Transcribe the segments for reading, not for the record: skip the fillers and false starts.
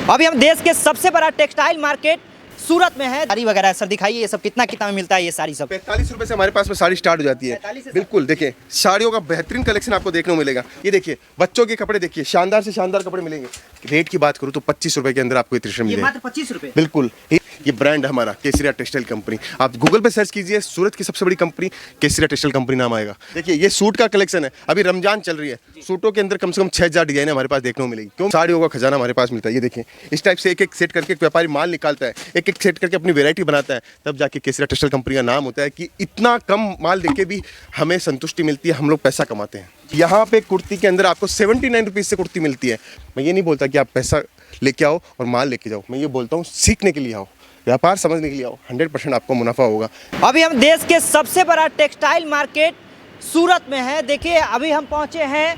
अभी हम देश के सबसे बड़ा टेक्सटाइल मार्केट सूरत में है। साड़ी वगैरह सर दिखाइए, ये सब कितना कितना में मिलता है? ये साड़ी सब 45 रुपए से हमारे पास में साड़ी स्टार्ट हो जाती है। बिल्कुल, देखिए साड़ियों का बेहतरीन कलेक्शन आपको देखने को मिलेगा। ये देखिए बच्चों के कपड़े, देखिए शानदार से शानदार कपड़े मिलेंगे। रेट की बात करूँ तो 25 रुपए के अंदर आपको ये टी-शर्ट मिलेगा। मात्र 25 रुपए। बिल्कुल, ये ब्रांड है हमारा केसरिया टेक्सटाइल कंपनी। आप गूगल पे सर्च कीजिए, सूरत की सबसे बड़ी कंपनी केसरिया टेक्सटाइल कंपनी नाम आएगा। देखिए ये सूट का कलेक्शन है, अभी रमजान चल रही है, सूटों के अंदर कम से कम 6000 डिजाइन हमारे पास देखने को मिलेगी। क्यों? साड़ियों का खजाना हमारे पास मिलता है। ये देखिए इस टाइप से एक एक सेट करके व्यापारी माल निकालता है, एक एक सेट करके अपनी वैरायटी बनाता है, तब जाके केसरिया टेक्सटाइल कंपनी का नाम होता है कि इतना कम माल देके भी हमें संतुष्टि मिलती है, हम लोग पैसा कमाते हैं। यहाँ पे कुर्ती के अंदर आपको 79 रुपीज़ से कुर्ती मिलती है। मैं ये नहीं बोलता कि आप पैसा लेके आओ और माल लेके जाओ, मैं ये बोलता हूँ सीखने के लिए आओ, व्यापार समझने के लिए आओ, 100% आपको मुनाफा होगा। अभी हम देश के सबसे बड़ा टेक्सटाइल मार्केट सूरत में है। देखिए अभी हम पहुंचे हैं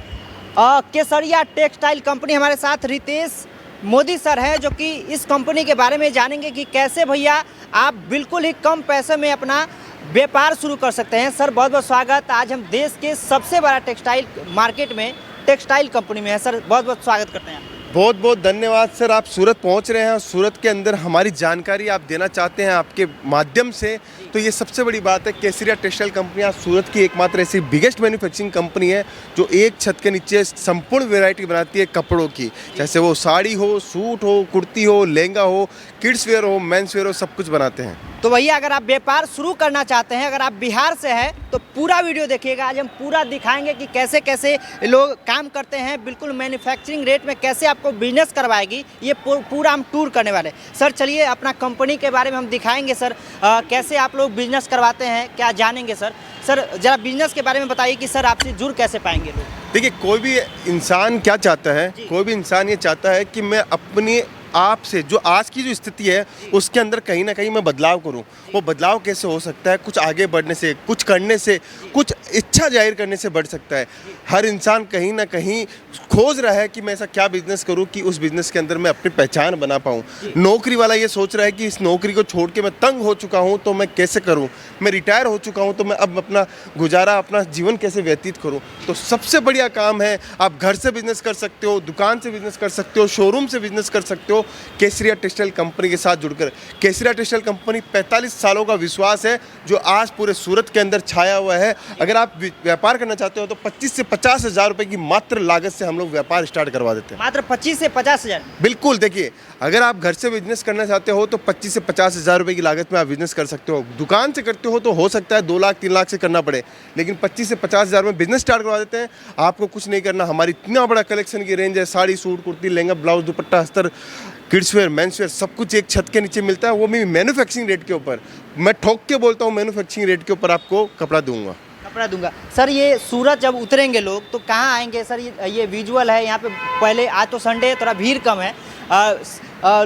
केसरिया टेक्सटाइल कंपनी। हमारे साथ रितेश मोदी सर हैं जो कि इस कंपनी के बारे में जानेंगे कि कैसे भैया आप बिल्कुल ही कम पैसे में अपना व्यापार शुरू कर सकते हैं। सर बहुत बहुत स्वागत। आज हम देश के सबसे बड़ा टेक्सटाइल मार्केट में टेक्सटाइल कंपनी में है। सर बहुत बहुत स्वागत करते हैं। बहुत बहुत धन्यवाद सर, आप सूरत पहुंच रहे हैं और सूरत के अंदर हमारी जानकारी आप देना चाहते हैं आपके माध्यम से, तो ये सबसे बड़ी बात है। केसरिया टेक्सटाइल कंपनी आज सूरत की एकमात्र ऐसी बिगेस्ट मैन्युफैक्चरिंग कंपनी है जो एक छत के नीचे संपूर्ण वैरायटी बनाती है कपड़ों की, जैसे वो साड़ी हो, सूट हो, कुर्ती हो, लहंगा हो, किड्स वेयर हो, मेंस वेयर हो, सब कुछ बनाते हैं। तो भैया अगर आप व्यापार शुरू करना चाहते हैं, अगर आप बिहार से हैं तो पूरा वीडियो देखिएगा। आज हम पूरा दिखाएंगे कि कैसे कैसे लोग काम करते हैं, बिल्कुल मैन्युफैक्चरिंग रेट में कैसे आपको बिजनेस करवाएगी, ये पूरा हम टूर करने वाले। सर चलिए अपना कंपनी के बारे में हम दिखाएंगे। सर कैसे आप लोग बिजनेस करवाते हैं क्या जानेंगे। सर जरा बिजनेस के बारे में बताइए कि सर आपसे जुड़ कैसे पाएंगे लोग। देखिए कोई भी इंसान क्या चाहता है, कोई भी इंसान ये चाहता है कि मैं अपनी आप से जो आज की जो स्थिति है उसके अंदर कहीं ना कहीं मैं बदलाव करूं। वो बदलाव कैसे हो सकता है? कुछ आगे बढ़ने से, कुछ करने से, कुछ इच्छा जाहिर करने से बढ़ सकता है। हर इंसान कहीं ना कहीं खोज रहा है कि मैं ऐसा क्या बिजनेस करूं कि उस बिजनेस के अंदर मैं अपनी पहचान बना पाऊं। नौकरी वाला ये सोच रहा है कि इस नौकरी को छोड़ के मैं तंग हो चुका हूं तो मैं कैसे करूं, मैं रिटायर हो चुका हूं तो मैं अब अपना गुजारा, अपना जीवन कैसे व्यतीत करूं। तो सबसे बढ़िया काम है, आप घर से बिजनेस कर सकते हो, दुकान से बिजनेस कर सकते हो, शोरूम से बिजनेस कर सकते हो केसरिया टेक्सटाइल कंपनी के साथ जुड़कर। केसरिया टेक्सटाइल कंपनी 45 सालों का विश्वास है जो आज पूरे सूरत के अंदर छाया हुआ है। अगर आप व्यापार करना चाहते हो तो 25 से 50 हज़ार रुपए की मात्र लागत से हम लोग व्यापार स्टार्ट करवा देते हैं। मात्र 25 से 50 हज़ार? बिल्कुल, देखिए अगर आप घर से बिजनेस करना चाहते हो तो 25 से 50 हज़ार रुपए की लागत में आप बिजनेस कर सकते हो। दुकान से करते हो तो हो सकता है 2 लाख 3 लाख से करना पड़े, लेकिन 25 से 50 हज़ार में बिजनेस स्टार्ट करवा देते हैं। आपको कुछ नहीं करना, हमारी इतना बड़ा कलेक्शन की रेंज है, साड़ी, सूट, कुर्ती, लहंगा, ब्लाउज, दुपट्टा, अस्तर, किड्स वेयर, मेंस वेयर, सब कुछ एक छत के नीचे मिलता है, वो भी मैन्युफैक्चरिंग रेट के ऊपर। मैं ठोक के बोलता हूँ मैन्युफैक्चरिंग रेट के ऊपर आपको कपड़ा दूंगा। सर ये सूरत जब उतरेंगे लोग तो कहाँ आएंगे? सर ये विजुअल है यहाँ पे। पहले आज तो संडे है, थोड़ा भीड़ कम है,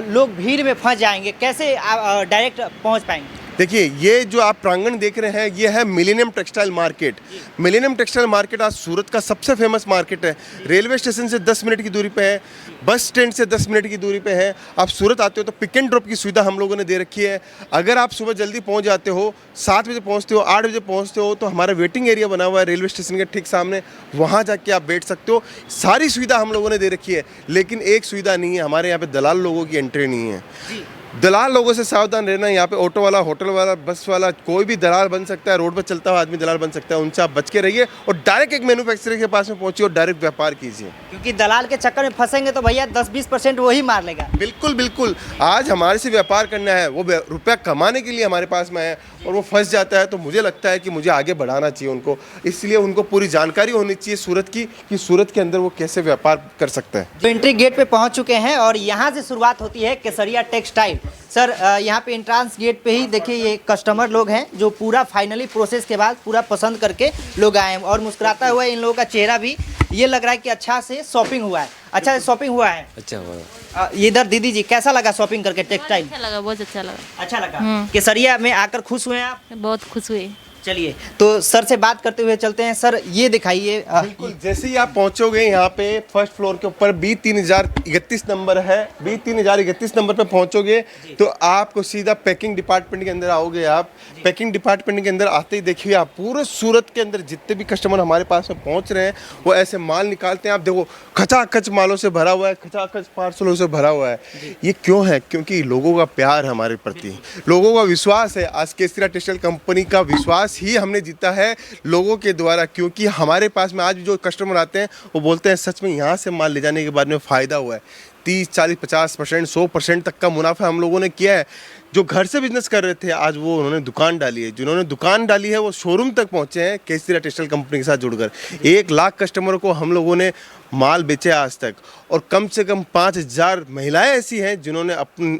लोग भीड़ में फंस जाएंगे, कैसे डायरेक्ट पहुँच पाएंगे? देखिए ये जो आप प्रांगण देख रहे हैं ये है millennium textile market. Millennium textile market आज सूरत का सबसे फेमस मार्केट है। रेलवे स्टेशन से 10 मिनट की दूरी पे है, बस स्टैंड से 10 मिनट की दूरी पे है। आप सूरत आते हो तो पिक एंड ड्रॉप की सुविधा हम लोगों ने दे रखी है। अगर आप सुबह जल्दी पहुंच जाते हो, 7 बजे पहुंचते हो, 8 बजे पहुंचते हो, तो हमारा वेटिंग एरिया बना हुआ है रेलवे स्टेशन के ठीक सामने, वहाँ जाके आप बैठ सकते हो। सारी सुविधा हम लोगों ने दे रखी है, लेकिन एक सुविधा नहीं है, हमारे यहाँ पे दलाल लोगों की एंट्री नहीं है। दलाल लोगों से सावधान रहना। यहाँ पे ऑटो वाला, होटल वाला, बस वाला, कोई भी दलाल बन सकता है, रोड पर चलता हुआ आदमी दलाल बन सकता है, उनसे आप बच के रहिए और डायरेक्ट एक मैन्युफैक्चरर के पास में पहुंचिए और डायरेक्ट व्यापार कीजिए। क्योंकि दलाल के चक्कर में फंसेंगे तो भैया 10-20% वही मार लेगा। बिल्कुल बिल्कुल, आज हमारे से व्यापार करना है, वो रुपया कमाने के लिए हमारे पास में है और वो फंस जाता है, तो मुझे लगता है कि मुझे आगे बढ़ाना चाहिए उनको। इसलिए उनको पूरी जानकारी होनी चाहिए सूरत की कि सूरत के अंदर वो कैसे व्यापार कर सकता है। तो एंट्री गेट पे पहुंच चुके हैं और यहाँ से शुरुआत होती है केसरिया टेक्सटाइल। सर यहाँ पे एंट्रांस गेट पे ही देखिए ये कस्टमर लोग हैं जो पूरा फाइनली प्रोसेस के बाद पूरा पसंद करके लोग आए हैं और मुस्कुराता हुआ इन लोगों का चेहरा भी ये लग रहा है कि अच्छा से शॉपिंग हुआ है। अच्छा से शॉपिंग हुआ है। अच्छा हुआ। इधर दीदी जी कैसा लगा शॉपिंग करके टेक्सटाइल? अच्छा लगा, बहुत अच्छा लगा। अच्छा लगा। केसरिया में आकर खुश हुए आप? बहुत खुश हुए। चलिए तो सर से बात करते हुए चलते हैं। सर ये दिखाइए। बिल्कुल, जैसे ही आप पहुंचोगे यहाँ पे फर्स्ट फ्लोर के ऊपर B3031 नंबर है, B3031 नंबर पे पहुंचोगे तो आपको सीधा पैकिंग डिपार्टमेंट के अंदर आओगे। आप पैकिंग डिपार्टमेंट के अंदर आते ही देखिए आप पूरे सूरत के अंदर जितने भी कस्टमर हमारे पास में पहुंच रहे हैं वो ऐसे माल निकालते हैं। आप देखो खचाखच मालों से भरा हुआ है, खचाखच पार्सलों से भरा हुआ है। ये क्यों है? क्योंकि लोगों का प्यार हमारे प्रति, लोगों का विश्वास है। आज केसरिया टेक्सटाइल कंपनी का विश्वास ही हमने जीता है लोगों के द्वारा, क्योंकि हमारे पास में आज जो कस्टमर आते हैं वो बोलते हैं सच में यहाँ से माल ले जाने के बाद में फ़ायदा हुआ है। 30, 40, 50%, 100% तक का मुनाफा हम लोगों ने किया है। जो घर से बिजनेस कर रहे थे आज वो उन्होंने दुकान डाली है, जिन्होंने दुकान डाली है वो शोरूम तक पहुंचे हैं केसरिया टेक्सटाइल कंपनी के साथ जुड़कर। 1 लाख कस्टमरों को हम लोगों ने माल बेचे आज तक, और कम से कम 5000 महिलाएं ऐसी हैं जिन्होंने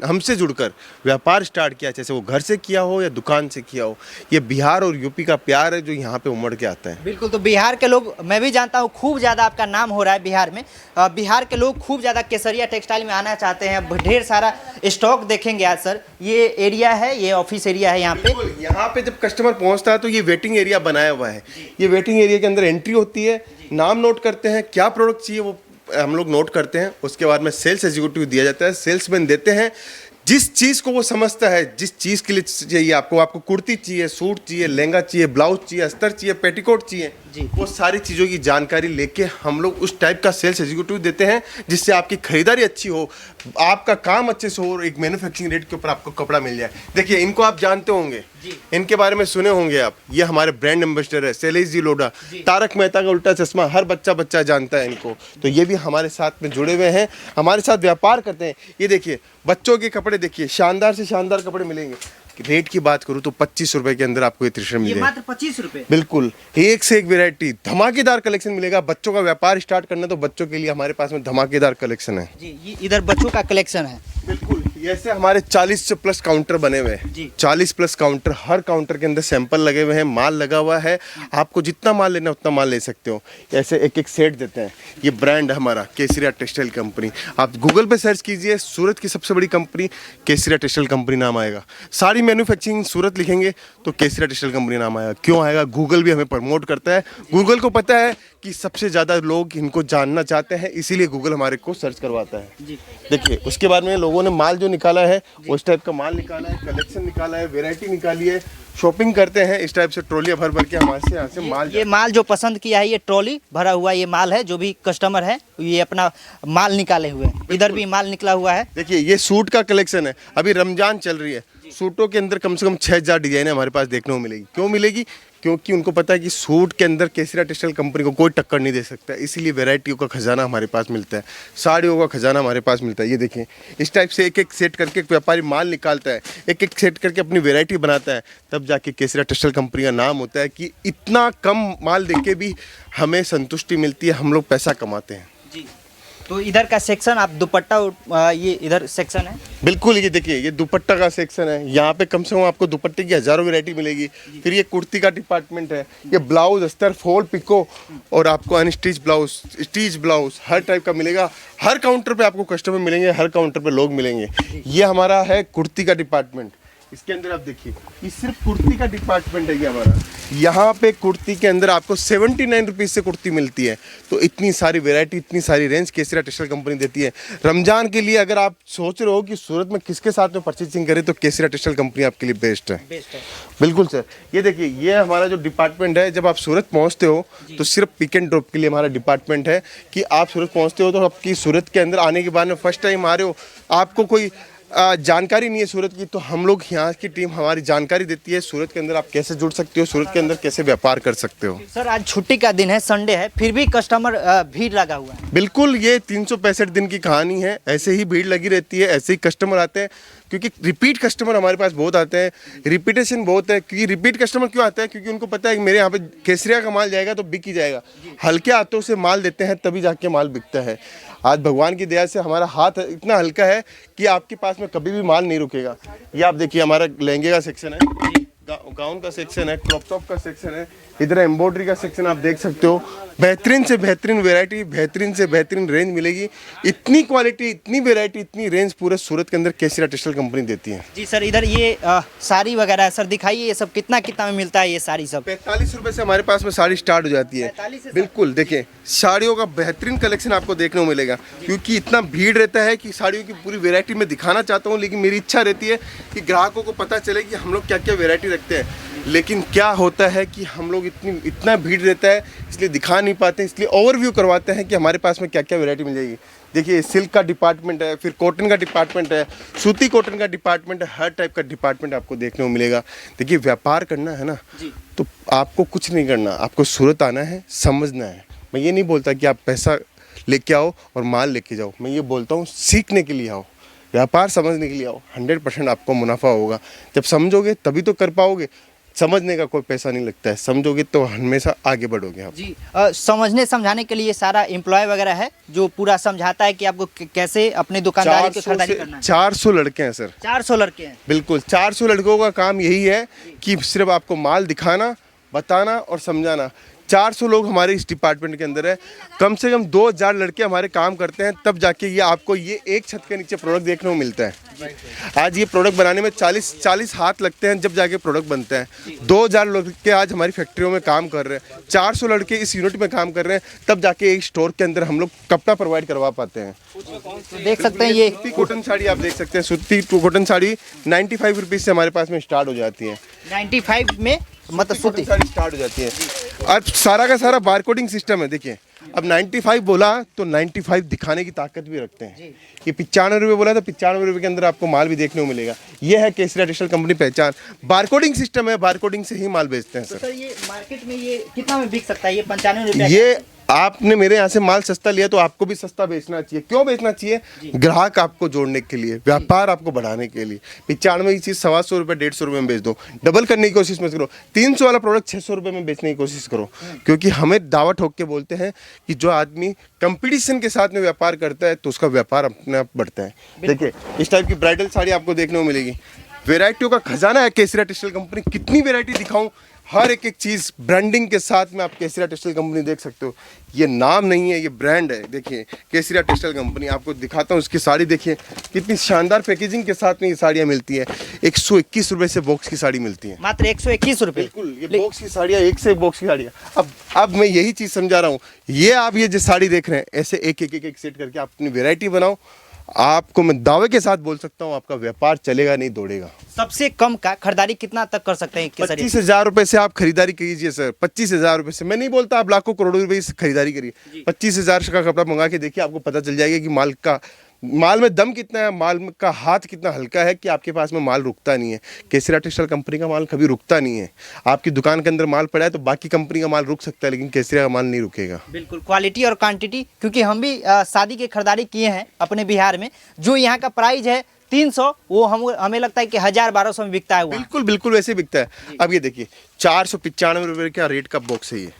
हमसे जुड़कर व्यापार स्टार्ट किया, जैसे वो घर से किया हो या दुकान से किया हो। ये बिहार और यूपी का प्यार है जो यहाँ पे उमड़ के आता है। बिल्कुल, तो बिहार के लोग, मैं भी जानता हूँ खूब ज़्यादा आपका नाम हो रहा है बिहार में। बिहार के लोग खूब ज़्यादा केसरिया टेक्सटाइल में आना चाहते हैं। ढेर सारा स्टॉक देखेंगे आज सर। ये एरिया है, ये ऑफिस एरिया है यहाँ पे। यहाँ पे जब कस्टमर पहुँचता है तो ये वेटिंग एरिया बनाया हुआ है। ये वेटिंग एरिया के अंदर एंट्री होती है, नाम नोट करते हैं, क्या प्रोडक्ट चाहिए वो हम लोग नोट करते हैं। उसके बाद में सेल्स एग्जीक्यूटिव दिया जाता है, सेल्समैन देते हैं जिस चीज़ को वो समझता है, जिस चीज़ के लिए चाहिए आपको कुर्ती चाहिए, सूट चाहिए, लहंगा चाहिए, ब्लाउज चाहिए, अस्तर चाहिए, पेटीकोट चाहिए जी, वो सारी चीज़ों की जानकारी लेके हम लोग उस टाइप का सेल्स एग्जीक्यूटिव देते हैं जिससे आपकी खरीदारी अच्छी हो, आपका काम अच्छे से हो और एक मैन्युफैक्चरिंग रेट के ऊपर आपको कपड़ा मिल जाए। देखिए इनको आप जानते होंगे, इनके बारे में सुने होंगे आप। ये हमारे ब्रांड एम्बेसडर है शैलेश जी लोढ़ा, तारक मेहता का उल्टा चश्मा हर बच्चा जानता है इनको। तो ये भी हमारे साथ में जुड़े हुए हैं, हमारे साथ व्यापार करते हैं। ये देखिए बच्चों के कपड़े देखिए, शानदार से शानदार कपड़े मिलेंगे। रेट की बात करूँ तो 25 रुपए के अंदर आपको ये टी शर्ट मिलेगा, मात्र 25 रुपए। बिल्कुल, एक से एक वैरायटी, धमाकेदार कलेक्शन मिलेगा। बच्चों का व्यापार स्टार्ट करना तो बच्चों के लिए हमारे पास में धमाकेदार कलेक्शन है जी। ये इधर बच्चों का कलेक्शन है। बिल्कुल, ऐसे हमारे 40 से प्लस काउंटर बने हुए हैं, 40 प्लस काउंटर। हर काउंटर के अंदर सैंपल लगे हुए हैं, माल लगा हुआ है। आपको जितना माल लेना उतना माल ले सकते हो। ऐसे एक एक सेट देते हैं। ये ब्रांड है हमारा केसरिया टेक्सटाइल कंपनी। आप गूगल पे सर्च कीजिए, सूरत की सबसे बड़ी कंपनी केसरिया टेक्सटाइल कंपनी नाम आएगा। सारी मैन्युफैक्चरिंग सूरत लिखेंगे तो केसरिया टेक्सटाइल कंपनी नाम आएगा। क्यों आएगा? गूगल भी हमें प्रमोट करता है। गूगल को पता है कि सबसे ज़्यादा लोग इनको जानना चाहते हैं, इसीलिए गूगल हमारे को सर्च करवाता है जी। देखिए उसके बाद में लोगों ने माल जो निकाला है उस टाइप का माल निकाला है, कलेक्शन निकाला है, वैरायटी निकाली है। शॉपिंग करते हैं इस टाइप से, ट्रॉलियाँ भर भर के हमारे से यहाँ से माल। ये माल जो पसंद किया है, ये ट्रॉली भरा हुआ ये माल है। जो भी कस्टमर है ये अपना माल निकाले हुए हैं। इधर भी माल निकला हुआ है। देखिए ये सूट का कलेक्शन है, अभी रमजान चल रही है। सूटों के अंदर कम से कम 6000 डिजाइन हमारे पास देखने को मिलेगी। क्यों मिलेगी? क्योंकि उनको पता है कि सूट के अंदर केसरिया टेक्सटाइल कंपनी को कोई टक्कर नहीं दे सकता, इसीलिए वैरायटियों का खजाना हमारे पास मिलता है, साड़ियों का खजाना हमारे पास मिलता है। ये देखें इस टाइप से एक एक सेट करके एक व्यापारी माल निकालता है, एक एक सेट करके अपनी वैरायटी बनाता है, तब जाके केसरिया टेक्सटाइल कंपनी का नाम होता है कि इतना कम माल देके भी हमें संतुष्टि मिलती है, हम लोग पैसा कमाते हैं जी। तो इधर का सेक्शन आप दुपट्टा, ये इधर सेक्शन है। बिल्कुल, ये देखिए ये दुपट्टा का सेक्शन है। यहाँ पे कम से कम आपको दुपट्टे की हज़ारों वैरायटी मिलेगी। फिर ये कुर्ती का डिपार्टमेंट है। ये ब्लाउज, अस्तर, फॉल, पिको और आपको अनस्टिच ब्लाउज, स्टिच ब्लाउज हर टाइप का मिलेगा। हर काउंटर पे आपको कस्टमर मिलेंगे, हर काउंटर पे लोग मिलेंगे। ये हमारा है कुर्ती का डिपार्टमेंट। इसके अंदर आप देखिए ये सिर्फ कुर्ती का डिपार्टमेंट है ये हमारा। यहाँ पे कुर्ती के अंदर आपको 79 रुपीज़ से कुर्ती मिलती है। तो इतनी सारी वैरायटी, इतनी सारी रेंज केसरिया टेक्सटाइल कंपनी देती है। रमजान के लिए अगर आप सोच रहे हो कि सूरत में किसके साथ में परचेसिंग करें तो केसरिया टेक्सटाइल कंपनी आपके लिए बेस्ट है। बिल्कुल सर। ये देखिए ये हमारा जो डिपार्टमेंट है, जब आप सूरत पहुँचते हो तो सिर्फ पिक एंड ड्रॉप के लिए हमारा डिपार्टमेंट है कि आप सूरत पहुँचते हो तो आपकी सूरत के अंदर आने के बाद में फर्स्ट टाइम आ रहे हो, आपको कोई जानकारी नहीं है सूरत की, तो हम लोग यहाँ की टीम हमारी जानकारी देती है सूरत के अंदर आप कैसे जुड़ सकते हो, सूरत के अंदर कैसे व्यापार कर सकते हो। सर आज छुट्टी का दिन है, संडे है, फिर भी कस्टमर भीड़ लगा हुआ है। बिल्कुल, ये 365 दिन की कहानी है, ऐसे ही भीड़ लगी रहती है, ऐसे ही कस्टमर आते हैं क्योंकि रिपीट कस्टमर हमारे पास बहुत आते हैं, रिपीटेशन बहुत है। क्योंकि रिपीट कस्टमर क्यों आता है? क्योंकि उनको पता है कि मेरे यहाँ पे केसरिया का माल जाएगा तो बिक ही जाएगा। हल्के हाथों से माल देते हैं तभी जाके माल बिकता है। आज भगवान की दया से हमारा हाथ इतना हल्का है कि आपके पास में कभी भी माल नहीं रुकेगा। ये आप देखिए हमारा लहंगे का सेक्शन है, गाउन का सेक्शन है, क्रॉप टॉप का सेक्शन है, इधर एम्ब्रॉयडरी का सेक्शन आप देख सकते हो। बेहतरीन से बेहतरीन वैरायटी, बेहतरीन से बेहतरीन रेंज मिलेगी। इतनी क्वालिटी, इतनी वैरायटी, इतनी रेंज पूरे सूरत के अंदर केसरिया टेक्सटाइल कंपनी देती है। जी सर, इधर ये साड़ी वगैरह है सर, दिखाइए ये सब कितना कितना में मिलता है ये साड़ी सब? 45 रुपए से हमारे पास में साड़ी स्टार्ट हो जाती है। 45 से बिल्कुल, देखिए साड़ियों का बेहतरीन कलेक्शन आपको देखने को मिलेगा, क्योंकि इतना भीड़ रहता है कि साड़ियों की पूरी वैरायटी मैं दिखाना चाहता हूँ, लेकिन मेरी इच्छा रहती है कि ग्राहकों को पता चले कि हम लोग क्या क्या वैरायटी रखते हैं। लेकिन क्या होता है कि हम लोग इतना भीड़ रहता है, इसलिए दिखा नहीं पाते, इसलिए ओवरव्यू करवाते हैं कि हमारे पास में क्या क्या वैरायटी मिल जाएगी। देखिए सिल्क का डिपार्टमेंट है, फिर कॉटन का डिपार्टमेंट है, सूती कॉटन का डिपार्टमेंट है, हर टाइप का डिपार्टमेंट आपको देखने को मिलेगा। देखिए व्यापार करना है ना, तो आपको कुछ नहीं करना, आपको सूरत आना है, समझना है। मैं ये नहीं बोलता कि आप पैसा लेके आओ और माल लेके जाओ, मैं ये बोलता हूँ सीखने के लिए आओ, व्यापार समझने के लिए आओ। 100% आपको मुनाफा होगा। जब समझोगे तभी तो कर पाओगे। समझने का कोई पैसा नहीं लगता है, समझोगे तो हमेशा आगे बढ़ोगे आप। जी समझने समझाने के लिए सारा एम्प्लॉय वगैरह है जो पूरा समझाता है कि आपको कैसे अपनी दुकानदारी की खरीदारी करना है। 400 लड़के हैं सर। 400 लड़के हैं? बिल्कुल, 400 लड़कों का काम यही है कि सिर्फ आपको माल दिखाना, बताना और समझाना। 400 लोग हमारे इस डिपार्टमेंट के अंदर है। कम से कम 2000 लड़के हमारे काम करते हैं, तब जाके ये आपको ये एक छत के नीचे प्रोडक्ट देखने को मिलता है। आज ये प्रोडक्ट बनाने में 40 हाथ लगते हैं, जब जाके प्रोडक्ट बनता है। 2000 लड़के आज हमारी फैक्ट्रियों में काम कर रहे हैं, 400 लड़के इस यूनिट में काम कर रहे हैं, तब जाके एक स्टोर के अंदर हम लोग कपड़ा प्रोवाइड करवा पाते हैं। तो देख सकते हैं ये सूती कॉटन साड़ी आप देख सकते हैं। सूती कॉटन साड़ी 95 रुपीज़ से हमारे पास में स्टार्ट हो जाती है। 95 में मतलब सूती साड़ी स्टार्ट हो जाती है। और सारा का सारा बारकोडिंग सिस्टम है। देखिए अब 95 बोला तो 95 दिखाने की ताकत भी रखते हैं। ये 95 रुपये बोला तो 95 रुपये के अंदर आपको माल भी देखने को मिलेगा। ये है केसरिया टेक्सटाइल कंपनी पहचान। बारकोडिंग सिस्टम है, बारकोडिंग से ही माल बेचते हैं तो सर। सर ये मार्केट में ये कितना में बिक सकता है ये 95 रुपये? ये आपने मेरे यहाँ से माल सस्ता लिया तो आपको भी सस्ता बेचना चाहिए। क्यों बेचना चाहिए? ग्राहक आपको जोड़ने के लिए, व्यापार आपको बढ़ाने के लिए। 95 की चीज़ 125 रुपये 150 रुपये में बेच दो। डबल करने की कोशिश मत करो। 300 वाला प्रोडक्ट 600 रुपये में बेचने की कोशिश करो, क्योंकि हमें दावा ठोक के बोलते हैं कि जो आदमी कंपटीशन के साथ में व्यापार करता है तो उसका व्यापार अपने आप बढ़ता है। देखिए इस टाइप की ब्राइडल साड़ी आपको देखने को मिलेगी। वेराइटियों का खजाना है केसरिया टेक्सटाइल कंपनी। कितनी वेराइटी दिखाऊं, हर एक चीज़ ब्रांडिंग के साथ में आप केसरिया टेक्सटाइल कंपनी देख सकते हो। ये नाम नहीं है, ये ब्रांड है। देखिए केसरिया टेक्सटाइल कंपनी, आपको दिखाता हूँ इसकी साड़ी। देखिए कितनी शानदार पैकेजिंग के साथ में ये साड़ियाँ मिलती है। 121 रुपये से बॉक्स की साड़ी मिलती है, मात्र 121 रुपये। बिल्कुल, ये बॉक्स की साड़ियाँ, एक से बॉक्स की साड़ियाँ। अब मैं यही चीज़ समझा रहा हूँ। ये आप ये जो साड़ी देख रहे हैं, ऐसे एक सेट करके आप अपनी वेराइटी बनाओ। आपको मैं दावे के साथ बोल सकता हूँ आपका व्यापार चलेगा नहीं दौड़ेगा। सबसे कम का खरीदारी कितना तक कर सकते हैं? 25,000 रुपए से आप खरीदारी कीजिए सर। 25,000 रुपए से, मैं नहीं बोलता आप लाखों करोड़ों रुपए से खरीदारी करिए। 25,000 का कपड़ा मंगा के देखिए, आपको पता चल जाएगा कि माल में दम कितना है, माल का हाथ कितना हल्का है कि आपके पास में माल रुकता नहीं है। केसरिया टेक्सटाइल कंपनी का माल कभी रुकता नहीं है। आपकी दुकान के अंदर माल पड़ा है तो बाकी कंपनी का माल रुक सकता है, लेकिन केसरिया का माल नहीं रुकेगा। बिल्कुल, क्वालिटी और क्वांटिटी, क्योंकि हम भी शादी की खरीदारी किए हैं अपने बिहार में। जो यहाँ का प्राइस है 300, वो हमें लगता है कि 1000-1200 में बिकता है वहाँ। बिल्कुल बिल्कुल वैसे बिकता है। अब ये देखिए 495 रुपये का रेट का बॉक्स है ये,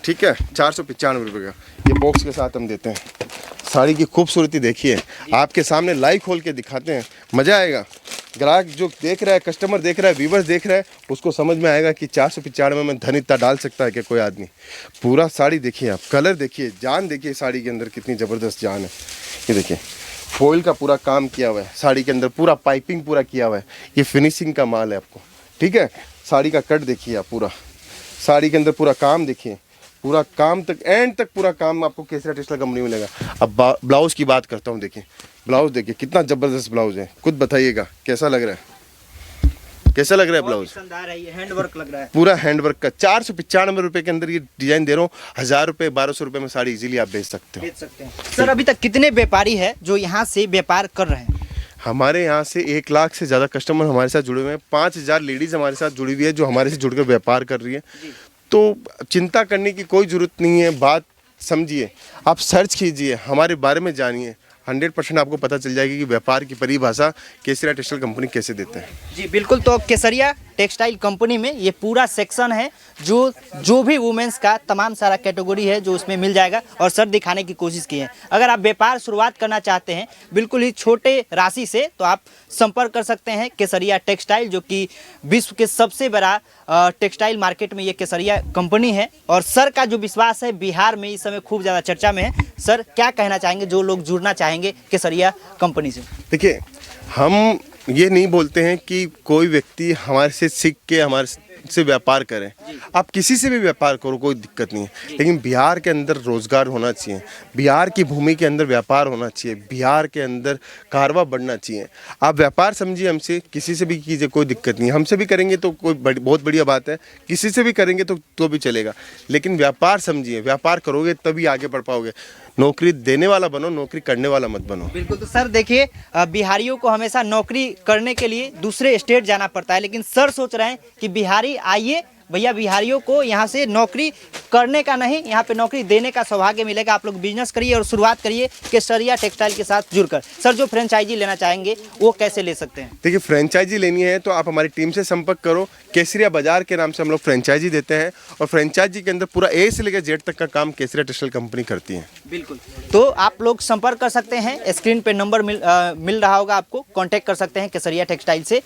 ठीक है, 495 रुपये का ये बॉक्स के साथ हम देते हैं। साड़ी की खूबसूरती देखिए, आपके सामने लाइव खोल के दिखाते हैं, मज़ा आएगा। ग्राहक जो देख रहा है, कस्टमर देख रहा है, व्यूवर्स देख रहा है, उसको समझ में आएगा कि 495 में धन इतना डाल सकता है कि कोई आदमी। पूरा साड़ी देखिए आप, कलर देखिए, जान देखिए साड़ी के अंदर कितनी ज़बरदस्त जान है। ये देखिए फॉइल का पूरा काम किया हुआ है साड़ी के अंदर, पूरा पाइपिंग पूरा किया हुआ है। ये फिनिशिंग का माल है आपको, ठीक है। साड़ी का कट देखिए आप, पूरा साड़ी के अंदर पूरा काम देखिए, पूरा काम तक एंड तक पूरा काम आपको केसरिया टेक्सटाइल कंपनी में मिलेगा। अब ब्लाउज़ की बात करता हूँ। देखिए ब्लाउज़ देखिए कितना ज़बरदस्त ब्लाउज़ है, खुद बताइएगा कैसा लग रहा है, कैसा लग रहा है ब्लाउज़? शानदार है, ये हैंडवर्क लग रहा है, पूरा हैंडवर्क का। 495 रुपये के अंदर ये डिज़ाइन दे रहा हूँ। 1000 रुपये 1200 रुपये में साड़ी इजीली आप बेच सकते हो। सर अभी तक कितने व्यापारी है जो यहाँ से व्यापार कर रहे हैं? हमारे यहाँ से 1 लाख से ज़्यादा कस्टमर हमारे साथ जुड़े हुए हैं। 5000 लेडीज़ हमारे साथ जुड़ी हुई है जो हमारे से जुड़कर व्यापार कर रही है। तो चिंता करने की कोई ज़रूरत नहीं है। बात समझिए, आप सर्च कीजिए, हमारे बारे में जानिए, 100% आपको पता चल जाएगी कि व्यापार की परिभाषा केसरिया टेक्सटाइल कंपनी कैसे देते हैं। जी बिल्कुल, तो केसरिया टेक्सटाइल कंपनी में ये पूरा सेक्शन है जो भी वुमेन्स का तमाम सारा कैटेगरी है जो उसमें मिल जाएगा। और सर दिखाने की कोशिश की है, अगर आप व्यापार शुरुआत करना चाहते हैं बिल्कुल ही छोटे राशि से तो आप संपर्क कर सकते हैं केसरिया टेक्सटाइल, जो कि विश्व के सबसे बड़ा टेक्सटाइल मार्केट में ये केसरिया कंपनी है। और सर का जो विश्वास है बिहार में इस समय खूब ज़्यादा चर्चा में है। सर क्या कहना चाहेंगे जो लोग जुड़ना चाहेंगे केसरिया कंपनी से? देखिए, हम ये नहीं बोलते हैं कि कोई व्यक्ति हमारे से सीख के हमारे से व्यापार करें। आप किसी से भी व्यापार करो, कोई दिक्कत नहीं है, लेकिन बिहार के अंदर रोजगार होना चाहिए, बिहार की भूमि के अंदर व्यापार होना चाहिए, बिहार के अंदर कारवा बढ़ना चाहिए। आप व्यापार समझिए, हमसे किसी से भी कीजिए, कोई दिक्कत नहीं है। हमसे भी करेंगे तो कोई बहुत बढ़िया बात है, किसी से भी करेंगे तो भी चलेगा, लेकिन व्यापार समझिए, व्यापार करोगे तभी आगे बढ़ पाओगे। नौकरी देने वाला बनो, नौकरी करने वाला मत बनो। बिल्कुल। तो सर देखिए, बिहारियों को हमेशा नौकरी करने के लिए दूसरे स्टेट जाना पड़ता है, लेकिन सर सोच रहे हैं कि बिहारी आइए भैया, बिहारियों को यहाँ से नौकरी करने का नहीं, यहाँ पे नौकरी देने का सौभाग्य मिलेगा। आप लोग बिजनेस करिए और शुरुआत करिए केसरिया टेक्सटाइल के साथ जुड़कर। सर जो फ्रेंचाइजी लेना चाहेंगे वो कैसे ले सकते हैं? देखिए, फ्रेंचाइजी लेनी है तो आप हमारी टीम से संपर्क करो। केसरिया बाजार के नाम से हम लोग फ्रेंचाइजी देते हैं और फ्रेंचाइजी के अंदर पूरा ए से लेकर जेड तक का काम केसरिया टेक्सटाइल कंपनी करती है। बिल्कुल। तो आप लोग संपर्क कर सकते हैं, स्क्रीन पे नंबर मिल रहा होगा, आपको कांटेक्ट कर सकते हैं केसरिया टेक्सटाइल से।